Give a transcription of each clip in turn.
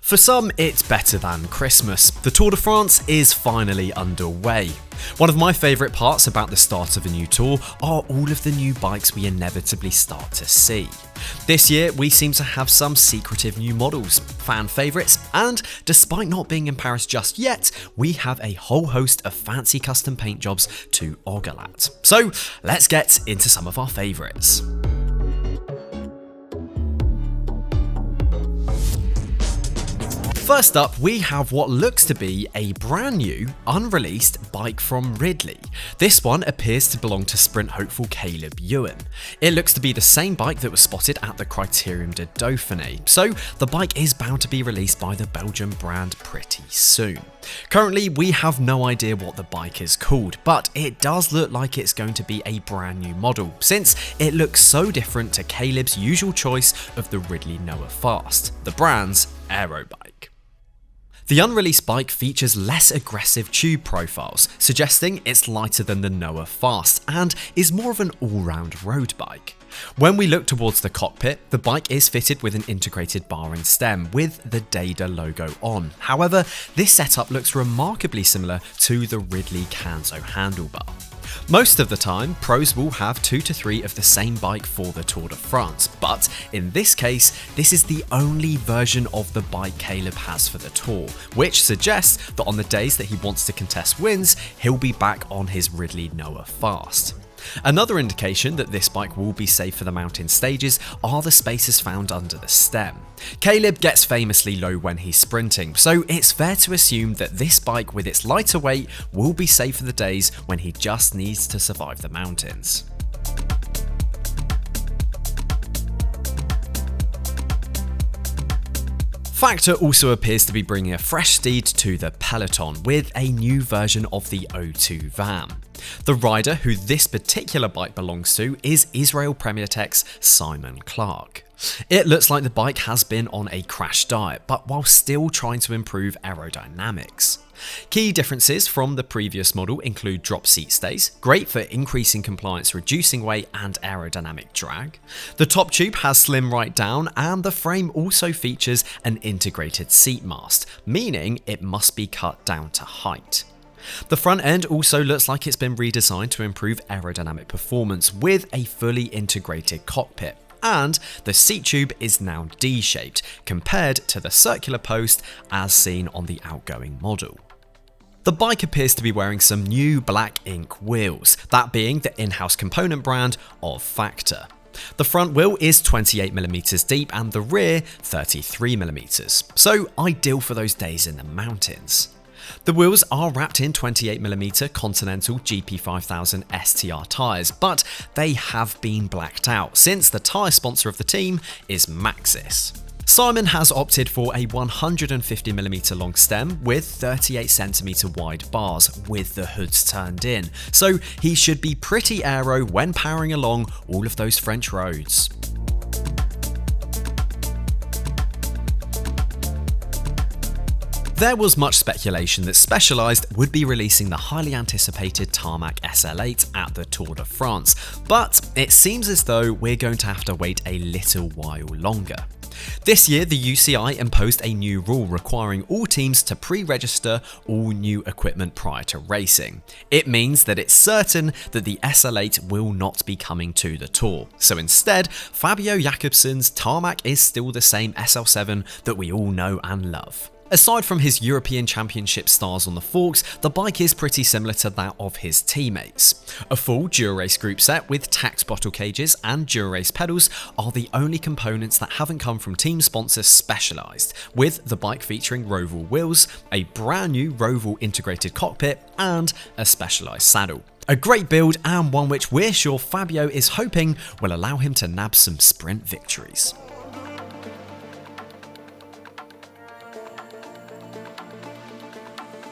For some, it's better than Christmas. The Tour de France is finally underway. One of my favourite parts about the start of a new tour are all of the new bikes we inevitably start to see. This year, we seem to have some secretive new models, fan favourites, and despite not being in Paris just yet, we have a whole host of fancy custom paint jobs to ogle at. So let's get into some of our favourites. First up, we have what looks to be a brand new, unreleased bike from Ridley. This one appears to belong to sprint hopeful Caleb Ewan. It looks to be the same bike that was spotted at the Criterium de Dauphiné, so the bike is bound to be released by the Belgian brand pretty soon. Currently, we have no idea what the bike is called, but it does look like it's going to be a brand new model, since it looks so different to Caleb's usual choice of the Ridley Noah Fast, the brand's Aeroad bike. The unreleased bike features less aggressive tube profiles, suggesting it's lighter than the Noah Fast and is more of an all-round road bike. When we look towards the cockpit, the bike is fitted with an integrated bar and stem with the Dada logo on. However, this setup looks remarkably similar to the Ridley Canzo handlebar. Most of the time, pros will have 2 to 3 of the same bike for the Tour de France, but in this case, this is the only version of the bike Caleb has for the Tour, which suggests that on the days that he wants to contest wins, he'll be back on his Ridley Noah Fast. Another indication that this bike will be safe for the mountain stages are the spaces found under the stem. Caleb gets famously low when he's sprinting, so it's fair to assume that this bike with its lighter weight will be safe for the days when he just needs to survive the mountains. Factor also appears to be bringing a fresh steed to the peloton with a new version of the O2 VAM. The rider who this particular bike belongs to is Israel Premier Tech's Simon Clark. It looks like the bike has been on a crash diet, but while still trying to improve aerodynamics. Key differences from the previous model include drop seat stays, great for increasing compliance, reducing weight and aerodynamic drag. The top tube has slim right down, and the frame also features an integrated seat mast, meaning it must be cut down to height. The front end also looks like it's been redesigned to improve aerodynamic performance with a fully integrated cockpit. And the seat tube is now D-shaped compared to the circular post as seen on the outgoing model. The bike appears to be wearing some new black ink wheels, that being the in-house component brand of Factor. The front wheel is 28mm deep and the rear 33mm, so ideal for those days in the mountains. The wheels are wrapped in 28mm Continental GP5000 STR tyres, but they have been blacked out since the tyre sponsor of the team is Maxxis. Simon has opted for a 150mm long stem with 38cm wide bars with the hoods turned in, so he should be pretty aero when powering along all of those French roads. There was much speculation that Specialized would be releasing the highly anticipated Tarmac SL8 at the Tour de France, but it seems as though we're going to have to wait a little while longer. This year, the UCI imposed a new rule requiring all teams to pre-register all new equipment prior to racing. It means that it's certain that the SL8 will not be coming to the Tour, so instead, Fabio Jakobsen's Tarmac is still the same SL7 that we all know and love. Aside from his European Championship stars on the forks, the bike is pretty similar to that of his teammates. A full Dura-Race group set with tacked bottle cages and Dura-Race pedals are the only components that haven't come from team sponsor Specialized, with the bike featuring Roval wheels, a brand new Roval integrated cockpit, and a Specialized saddle. A great build and one which we're sure Fabio is hoping will allow him to nab some sprint victories.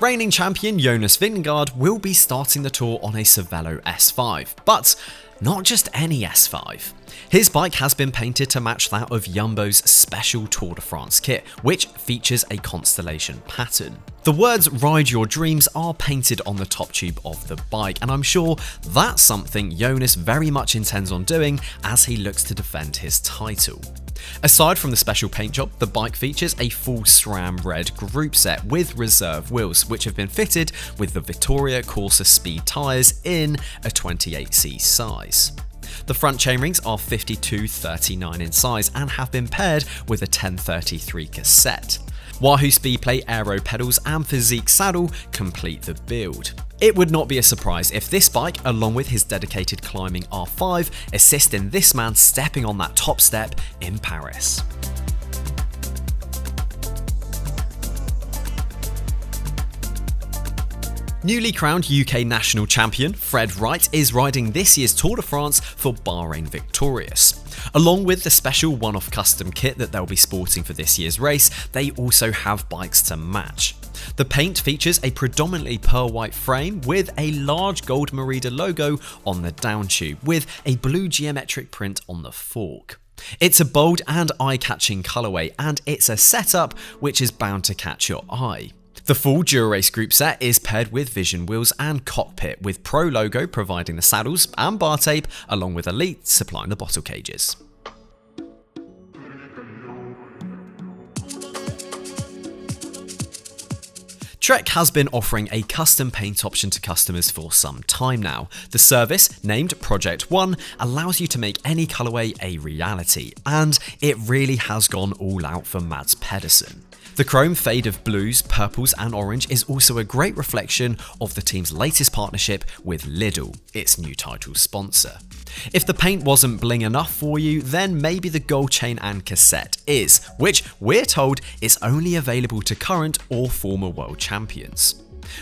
Reigning champion Jonas Vingegaard will be starting the tour on a Cervelo S5, but not just any S5. His bike has been painted to match that of Jumbo's special Tour de France kit, which features a constellation pattern. The words "Ride Your Dreams" are painted on the top tube of the bike, and I'm sure that's something Jonas very much intends on doing as he looks to defend his title. Aside from the special paint job, the bike features a full SRAM red group set with reserve wheels, which have been fitted with the Vittoria Corsa Speed tyres in a 28C size. The front chainrings are 52/39 in size and have been paired with a 1033 cassette. Wahoo Speedplate aero pedals and Physique saddle complete the build. It would not be a surprise if this bike, along with his dedicated climbing R5, assist in this man stepping on that top step in Paris. Newly crowned UK national champion Fred Wright is riding this year's Tour de France for Bahrain Victorious. Along with the special one-off custom kit that they'll be sporting for this year's race, they also have bikes to match. The paint features a predominantly pearl white frame with a large gold Merida logo on the down tube, with a blue geometric print on the fork. It's a bold and eye-catching colourway, and it's a setup which is bound to catch your eye. The full Dura-Race group set is paired with Vision wheels and cockpit, with Pro logo providing the saddles and bar tape, along with Elite supplying the bottle cages. Trek has been offering a custom paint option to customers for some time now. The service, named Project One, allows you to make any colourway a reality, and it really has gone all out for Mads Pedersen. The chrome fade of blues, purples and orange is also a great reflection of the team's latest partnership with Lidl, its new title sponsor. If the paint wasn't bling enough for you, then maybe the gold chain and cassette is, which we're told is only available to current or former world champions.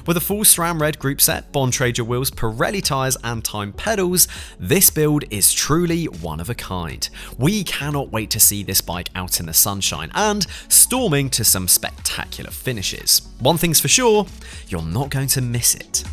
With a full SRAM red group set, Bontrager wheels, Pirelli tyres and Time pedals, this build is truly one of a kind. We cannot wait to see this bike out in the sunshine and storming to some spectacular finishes. One thing's for sure, you're not going to miss it.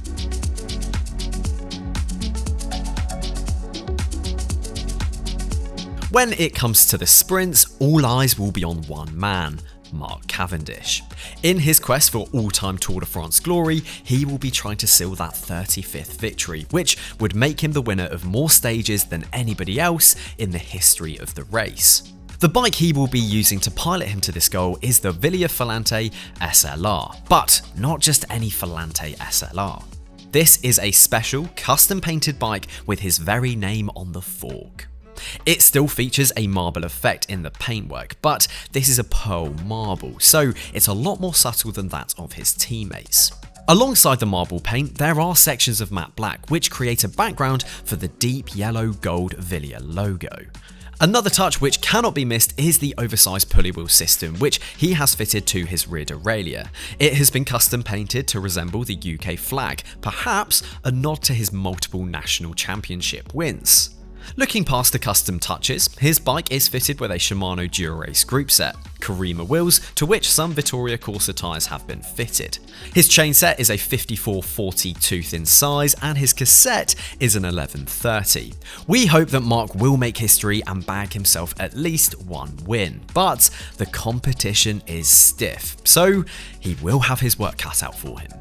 When it comes to the sprints, all eyes will be on one man, Mark Cavendish. In his quest for all-time Tour de France glory, he will be trying to seal that 35th victory, which would make him the winner of more stages than anybody else in the history of the race. The bike he will be using to pilot him to this goal is the Wilier Filante SLR, but not just any Filante SLR. This is a special, custom-painted bike with his very name on the fork. It still features a marble effect in the paintwork, but this is a pearl marble, so it's a lot more subtle than that of his teammates. Alongside the marble paint, there are sections of matte black which create a background for the deep yellow gold Wilier logo. Another touch which cannot be missed is the oversized pulley wheel system, which he has fitted to his rear derailleur. It has been custom painted to resemble the UK flag, perhaps a nod to his multiple national championship wins. Looking past the custom touches, his bike is fitted with a Shimano Dura-Race group set, Karima wheels, to which some Vittoria Corsa tyres have been fitted. His chain set is a 54/40 tooth in size, and his cassette is an 11/30. We hope that Mark will make history and bag himself at least one win, but the competition is stiff, so he will have his work cut out for him.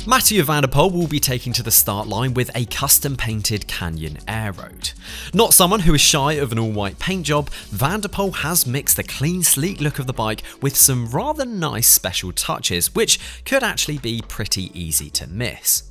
Mathieu van der Poel will be taking to the start line with a custom-painted Canyon Aeroad. Not someone who is shy of an all-white paint job, Van der Poel has mixed the clean, sleek look of the bike with some rather nice special touches, which could actually be pretty easy to miss.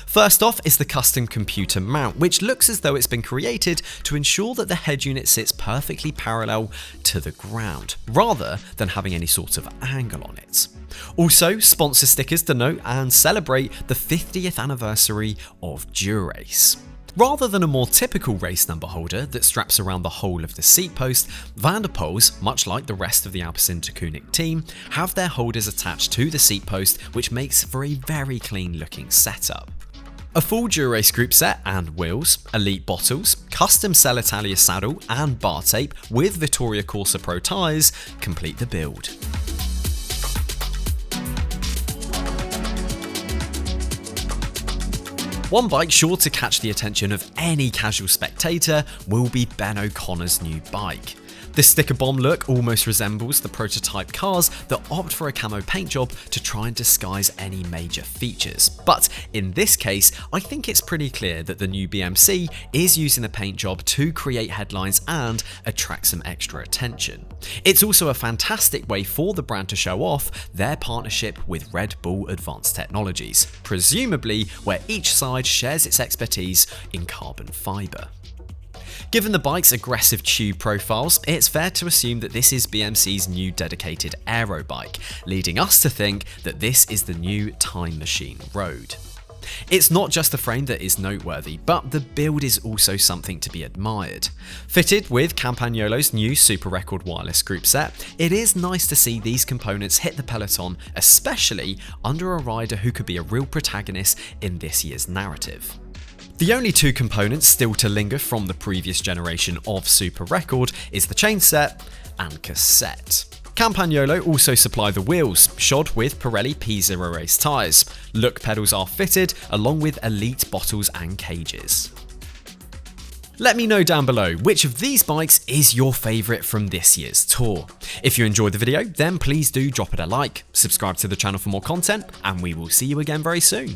First off is the custom computer mount, which looks as though it's been created to ensure that the head unit sits perfectly parallel to the ground, rather than having any sort of angle on it. Also, sponsor stickers denote and celebrate the 50th anniversary of Dura-Race. Rather than a more typical race number holder that straps around the whole of the seat post, Van der Poel's, much like the rest of the Alpecin-Tacunic team, have their holders attached to the seat post, which makes for a very clean looking setup. A full Dura-Race group set and wheels, Elite bottles, custom Cellitalia saddle and bar tape with Vittoria Corsa Pro tyres complete the build. One bike sure to catch the attention of any casual spectator will be Ben O'Connor's new bike. This sticker bomb look almost resembles the prototype cars that opt for a camo paint job to try and disguise any major features. But in this case, I think it's pretty clear that the new BMC is using the paint job to create headlines and attract some extra attention. It's also a fantastic way for the brand to show off their partnership with Red Bull Advanced Technologies, presumably where each side shares its expertise in carbon fibre. Given the bike's aggressive tube profiles, it's fair to assume that this is BMC's new dedicated aero bike, leading us to think that this is the new Timemachine Road. It's not just the frame that is noteworthy, but the build is also something to be admired. Fitted with Campagnolo's new Super Record wireless group set, it is nice to see these components hit the peloton, especially under a rider who could be a real protagonist in this year's narrative. The only two components still to linger from the previous generation of Super Record is the chainset and cassette. Campagnolo also supply the wheels, shod with Pirelli P0 race tyres. Look pedals are fitted, along with elite bottles and cages. Let me know down below which of these bikes is your favourite from this year's tour. If you enjoyed the video, then please do drop it a like, subscribe to the channel for more content, and we will see you again very soon.